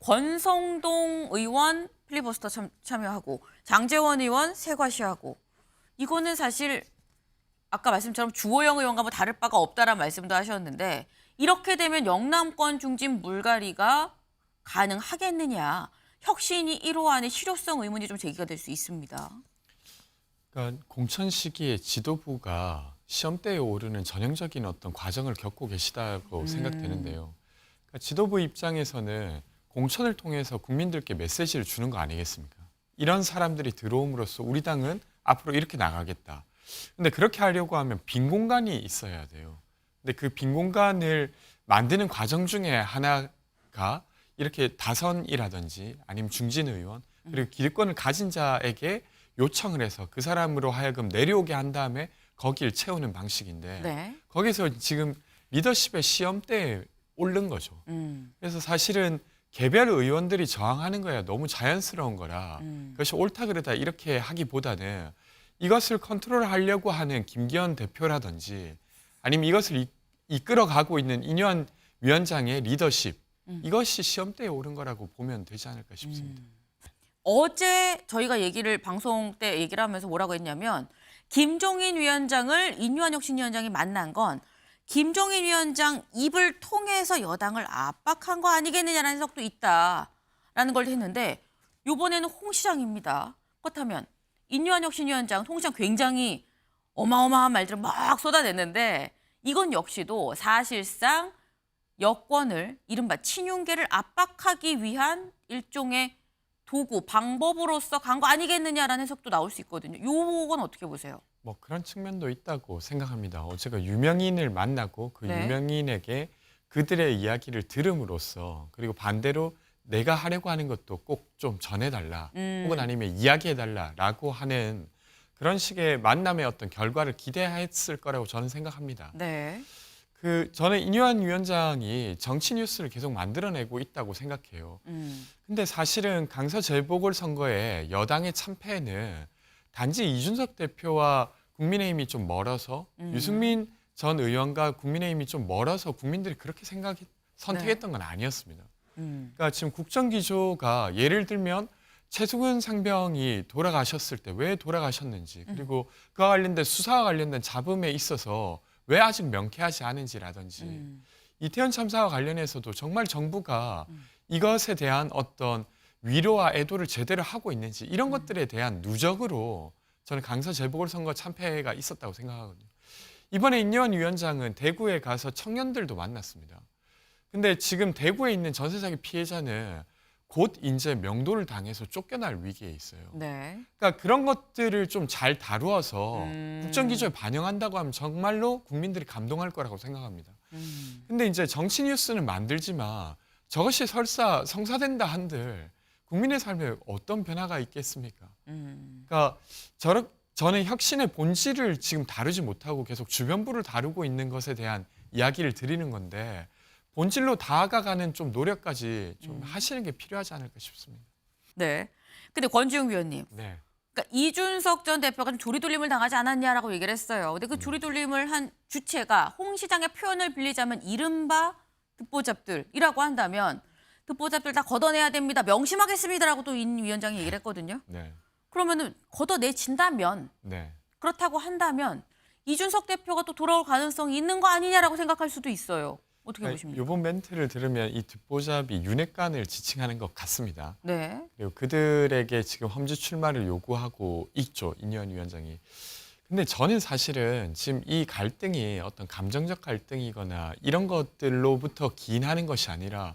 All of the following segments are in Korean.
권성동 의원 필리버스터 참여하고 장제원 의원 세과시하고 이거는 사실 아까 말씀처럼 주호영 의원과 뭐 다를 바가 없다라는 말씀도 하셨는데 이렇게 되면 영남권 중진 물갈이가 가능하겠느냐. 혁신이 1호 안에 실효성 의문이 좀 제기가 될 수 있습니다. 그러니까 공천 시기에 지도부가 시험대에 오르는 전형적인 어떤 과정을 겪고 계시다고 생각되는데요. 그러니까 지도부 입장에서는 공천을 통해서 국민들께 메시지를 주는 거 아니겠습니까? 이런 사람들이 들어옴으로써 우리 당은 앞으로 이렇게 나가겠다. 근데 그렇게 하려고 하면 빈 공간이 있어야 돼요. 근데 그 빈 공간을 만드는 과정 중에 하나가 이렇게 다선이라든지 아니면 중진 의원 그리고 기득권을 가진 자에게 요청을 해서 그 사람으로 하여금 내려오게 한 다음에 거기를 채우는 방식인데 네. 거기서 지금 리더십의 시험대에 오른 거죠. 그래서 사실은 개별 의원들이 저항하는 거야 너무 자연스러운 거라 그것이 옳다 그르다 이렇게 하기보다는 이것을 컨트롤하려고 하는 김기현 대표라든지 아니면 이것을 이끌어가고 있는 인현 위원장의 리더십 이것이 시험대에 오른 거라고 보면 되지 않을까 싶습니다. 어제 저희가 방송 때 얘기를 하면서 뭐라고 했냐면 김종인 위원장을 인유한 혁신위원장이 만난 건 김종인 위원장 입을 통해서 여당을 압박한 거 아니겠느냐는 해석도 있다라는 걸 했는데 이번에는 홍 시장입니다. 그렇다면 인유한 혁신위원장, 홍 시장 굉장히 어마어마한 말들을 막 쏟아냈는데 이건 역시도 사실상 여권을 이른바 친윤계를 압박하기 위한 일종의 도구, 방법으로서 간 거 아니겠느냐라는 해석도 나올 수 있거든요. 요건 어떻게 보세요? 뭐 그런 측면도 있다고 생각합니다. 어제가 유명인을 만나고 그 네. 유명인에게 그들의 이야기를 들음으로써 그리고 반대로 내가 하려고 하는 것도 꼭 좀 전해달라 혹은 아니면 이야기해달라라고 하는 그런 식의 만남의 어떤 결과를 기대했을 거라고 저는 생각합니다. 네. 저는 인유한 위원장이 정치 뉴스를 계속 만들어내고 있다고 생각해요. 근데 사실은 강서 재보궐선거에 여당의 참패는 단지 이준석 대표와 국민의힘이 좀 멀어서 유승민 전 의원과 국민의힘이 좀 멀어서 국민들이 그렇게 선택했던 건 아니었습니다. 그러니까 지금 국정기조가 예를 들면 최수근 상병이 돌아가셨을 때 왜 돌아가셨는지 그리고 그와 관련된 수사와 관련된 잡음에 있어서 왜 아직 명쾌하지 않은지라든지 이태원 참사와 관련해서도 정말 정부가 이것에 대한 어떤 위로와 애도를 제대로 하고 있는지 이런 것들에 대한 누적으로 저는 강서 재보궐선거 참패가 있었다고 생각하거든요. 이번에 인유한 위원장은 대구에 가서 청년들도 만났습니다. 근데 지금 대구에 있는 전세 사기 피해자는 곧 이제 명도를 당해서 쫓겨날 위기에 있어요. 네. 그러니까 그런 것들을 좀 잘 다루어서 국정기조에 반영한다고 하면 정말로 국민들이 감동할 거라고 생각합니다. 근데 이제 정치 뉴스는 만들지만 저것이 설사 성사된다 한들 국민의 삶에 어떤 변화가 있겠습니까? 그러니까 저는 혁신의 본질을 지금 다루지 못하고 계속 주변부를 다루고 있는 것에 대한 이야기를 드리는 건데 본질로 다가가는 좀 노력까지 좀 하시는 게 필요하지 않을까 싶습니다. 네. 근데 권지웅 위원님. 네. 그러니까 이준석 전 대표가 좀 조리돌림을 당하지 않았냐라고 얘기를 했어요. 근데 그 조리돌림을 한 주체가 홍 시장의 표현을 빌리자면 이른바 듣보잡들이라고 한다면 듣보잡들 다 걷어내야 됩니다. 명심하겠습니다라고 또 인 위원장이 얘기를 했거든요. 네. 그러면은 걷어내진다면 네. 그렇다고 한다면 이준석 대표가 또 돌아올 가능성이 있는 거 아니냐라고 생각할 수도 있어요. 어떻게 보십니까? 이번 멘트를 들으면 이 듣보잡이 윤핵관을 지칭하는 것 같습니다. 네. 그리고 그들에게 지금 험지 출마를 요구하고 있죠. 인유한 위원장이. 근데 저는 사실은 지금 이 갈등이 어떤 감정적 갈등이거나 이런 것들로부터 기인하는 것이 아니라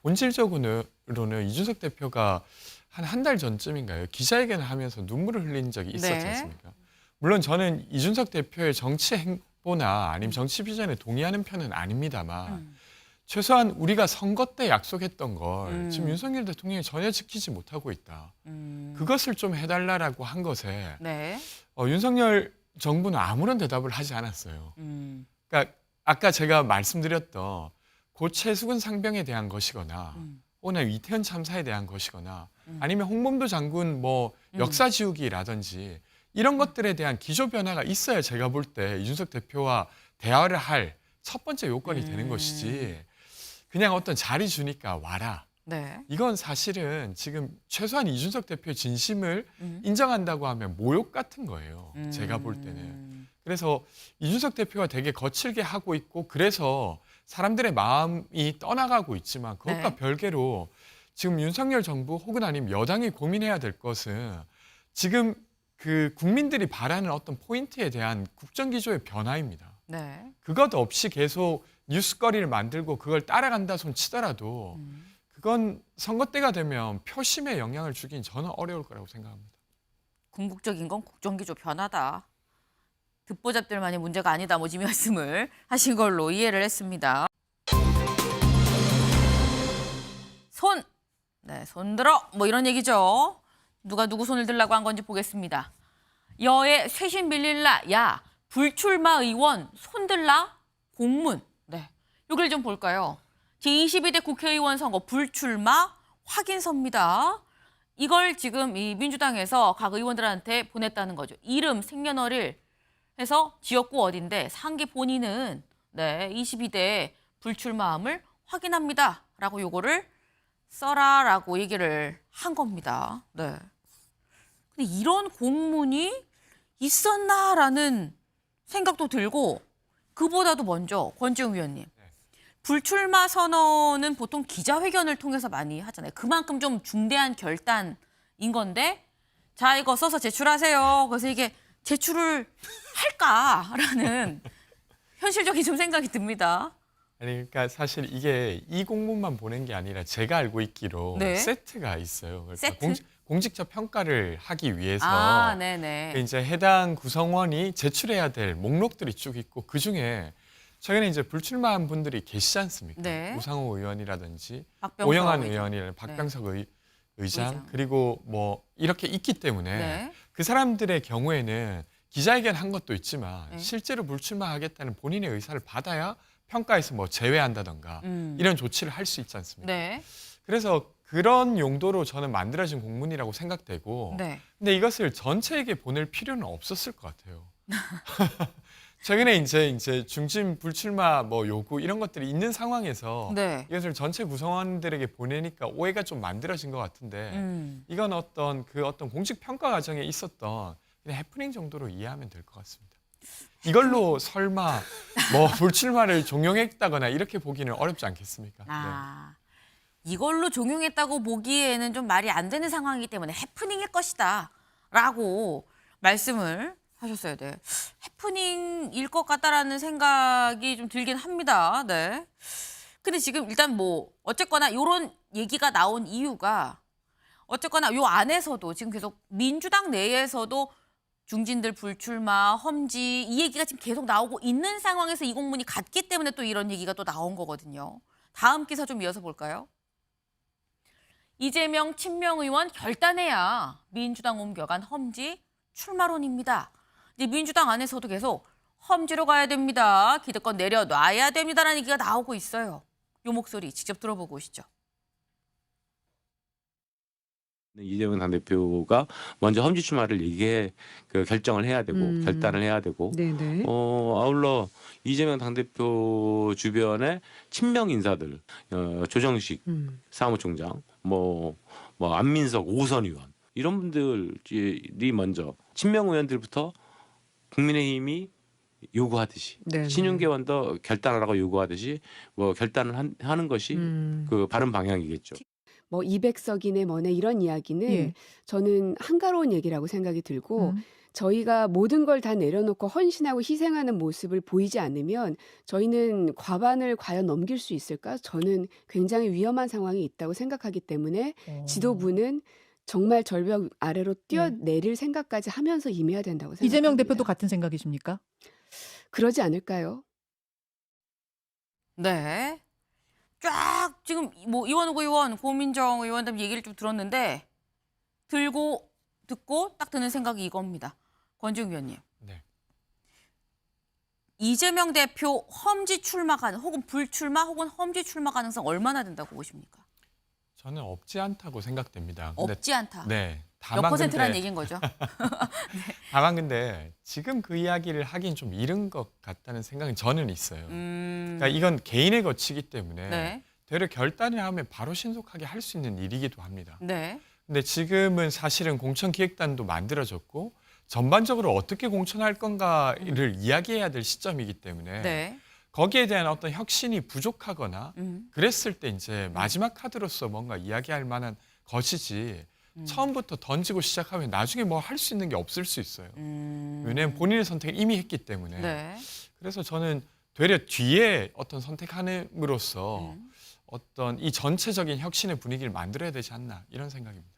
본질적으로는 이준석 대표가 한 달 전쯤인가요? 기자회견을 하면서 눈물을 흘린 적이 있었지 네. 않습니까? 물론 저는 이준석 대표의 정치 행보나 아니면 정치 비전에 동의하는 편은 아닙니다만 최소한 우리가 선거 때 약속했던 걸 지금 윤석열 대통령이 전혀 지키지 못하고 있다. 그것을 좀 해달라고 한 것에 네. 윤석열 정부는 아무런 대답을 하지 않았어요. 그러니까 아까 제가 말씀드렸던 고 최수근 상병에 대한 것이거나 혹은 이태원 참사에 대한 것이거나 아니면 홍범도 장군 뭐 역사 지우기라든지 이런 것들에 대한 기조 변화가 있어야 제가 볼 때 이준석 대표와 대화를 할 첫 번째 요건이 되는 것이지 그냥 어떤 자리 주니까 와라 네. 이건 사실은 지금 최소한 이준석 대표의 진심을 인정한다고 하면 모욕 같은 거예요. 제가 볼 때는. 그래서 이준석 대표가 되게 거칠게 하고 있고 그래서 사람들의 마음이 떠나가고 있지만 그것과 네. 별개로 지금 윤석열 정부 혹은 아니면 여당이 고민해야 될 것은 지금 그 국민들이 바라는 어떤 포인트에 대한 국정기조의 변화입니다. 네. 그것 없이 계속 뉴스거리를 만들고 그걸 따라간다 손 치더라도 그건 선거 때가 되면 표심에 영향을 주긴 저는 어려울 거라고 생각합니다. 궁극적인 건 국정기조 변화다. 듣보잡들만의 문제가 아니다. 뭐 이 말씀을 하신 걸로 이해를 했습니다. 손 들어. 뭐 이런 얘기죠. 누가 누구 손을 들라고 한 건지 보겠습니다. 여의 쇄신 밀릴라. 야, 불출마 의원 손들라. 공문. 네, 여기를 좀 볼까요? 제22대 국회의원 선거 불출마 확인서입니다. 이걸 지금 이 민주당에서 각 의원들한테 보냈다는 거죠. 이름, 생년월일 해서 지역구 어딘데 상기 본인은 22대 불출마함을 확인합니다. 라고 요거를 써라라고 얘기를 한 겁니다. 네. 근데 이런 공문이 있었나라는 생각도 들고 그보다도 먼저 권지웅 위원님. 불출마 선언은 보통 기자회견을 통해서 많이 하잖아요. 그만큼 좀 중대한 결단인 건데 자 이거 써서 제출하세요. 그래서 이게 제출을 할까라는 현실적인 좀 생각이 듭니다. 아니 그러니까 사실 이게 이 공문만 보낸 게 아니라 제가 알고 있기로 네. 세트가 있어요. 그러니까 세트? 공직자 평가를 하기 위해서 네네. 이제 해당 구성원이 제출해야 될 목록들이 쭉 있고 그 중에 최근에 이제 불출마한 분들이 계시지 않습니까? 네. 우상호 의원이라든지 박병석 오영환 의장. 의원이라든지 박병석 의장 의장. 그리고 뭐 이렇게 있기 때문에 네. 그 사람들의 경우에는 기자회견 한 것도 있지만 네. 실제로 불출마하겠다는 본인의 의사를 받아야 평가에서 뭐 제외한다던가 이런 조치를 할 수 있지 않습니까? 네. 그래서 그런 용도로 저는 만들어진 공문이라고 생각되고 네. 근데 이것을 전체에게 보낼 필요는 없었을 것 같아요. 최근에 이제 중진 불출마 뭐 요구 이런 것들이 있는 상황에서 네. 이것을 전체 구성원들에게 보내니까 오해가 좀 만들어진 것 같은데 이건 어떤 공식 평가 과정에 있었던 그냥 해프닝 정도로 이해하면 될 것 같습니다. 이걸로 설마 뭐 불출마를 종용했다거나 이렇게 보기는 어렵지 않겠습니까? 이걸로 종용했다고 보기에는 좀 말이 안 되는 상황이기 때문에 해프닝일 것이다 라고 말씀을 하셨어야 돼. 해프닝일 것 같다라는 생각이 좀 들긴 합니다. 네. 근데 지금 일단 뭐 어쨌거나 이런 얘기가 나온 이유가 어쨌거나 요 안에서도 지금 계속 민주당 내에서도 중진들 불출마, 험지 이 얘기가 지금 계속 나오고 있는 상황에서 이 공문이 갔기 때문에 또 이런 얘기가 또 나온 거거든요. 다음 기사 좀 이어서 볼까요? 이재명 친명 의원 결단해야 민주당 옮겨간 험지 출마론입니다. 이제 민주당 안에서도 계속 험지로 가야 됩니다. 기득권 내려놔야 됩니다라는 얘기가 나오고 있어요. 이 목소리 직접 들어보고 오시죠. 이재명 당대표가 먼저 험지 출마를 결정을 해야 되고 결단을 해야 되고 네네. 아울러 이재명 당대표 주변의 친명 인사들 조정식 사무총장 뭐 안민석 오선 의원 이런 분들이 먼저 친명 의원들부터 국민의힘이 요구하듯이 네네. 신윤계원도 결단하라고 요구하듯이 뭐 결단을 하는 것이 그 바른 방향이겠죠. 뭐 200석이네 뭐네 이런 이야기는 예. 저는 한가로운 얘기라고 생각이 들고 저희가 모든 걸 다 내려놓고 헌신하고 희생하는 모습을 보이지 않으면 저희는 과반을 과연 넘길 수 있을까? 저는 굉장히 위험한 상황이 있다고 생각하기 때문에 지도부는 정말 절벽 아래로 뛰어내릴 생각까지 하면서 임해야 된다고 생각합니다. 이재명 대표도 같은 생각이십니까? 그러지 않을까요? 네. 쫙 지금 뭐 이원욱 의원, 고민정 의원 등 얘기를 좀 들었는데 듣고 딱 드는 생각이 이겁니다. 권지웅 위원님. 네. 이재명 대표 험지 출마 가능 혹은 불출마 혹은 험지 출마 가능성 얼마나 된다고 보십니까? 저는 없지 않다고 생각됩니다. 근데 없지 않다. 네. 몇 퍼센트라는 얘기인 거죠? 다만 근데 지금 그 이야기를 하긴 좀 이른 것 같다는 생각은 저는 있어요. 그러니까 이건 개인의 거치기 때문에 네. 되려 결단을 하면 바로 신속하게 할 수 있는 일이기도 합니다. 네. 근데 지금은 사실은 공천기획단도 만들어졌고 전반적으로 어떻게 공천할 건가를 이야기해야 될 시점이기 때문에 네. 거기에 대한 어떤 혁신이 부족하거나 음. 그랬을 때 이제 마지막 카드로서 뭔가 이야기할 만한 것이지 처음부터 던지고 시작하면 나중에 뭐 할 수 있는 게 없을 수 있어요. 왜냐하면 본인의 선택을 이미 했기 때문에. 네. 그래서 저는 되려 뒤에 어떤 선택함으로써 어떤 이 전체적인 혁신의 분위기를 만들어야 되지 않나 이런 생각입니다.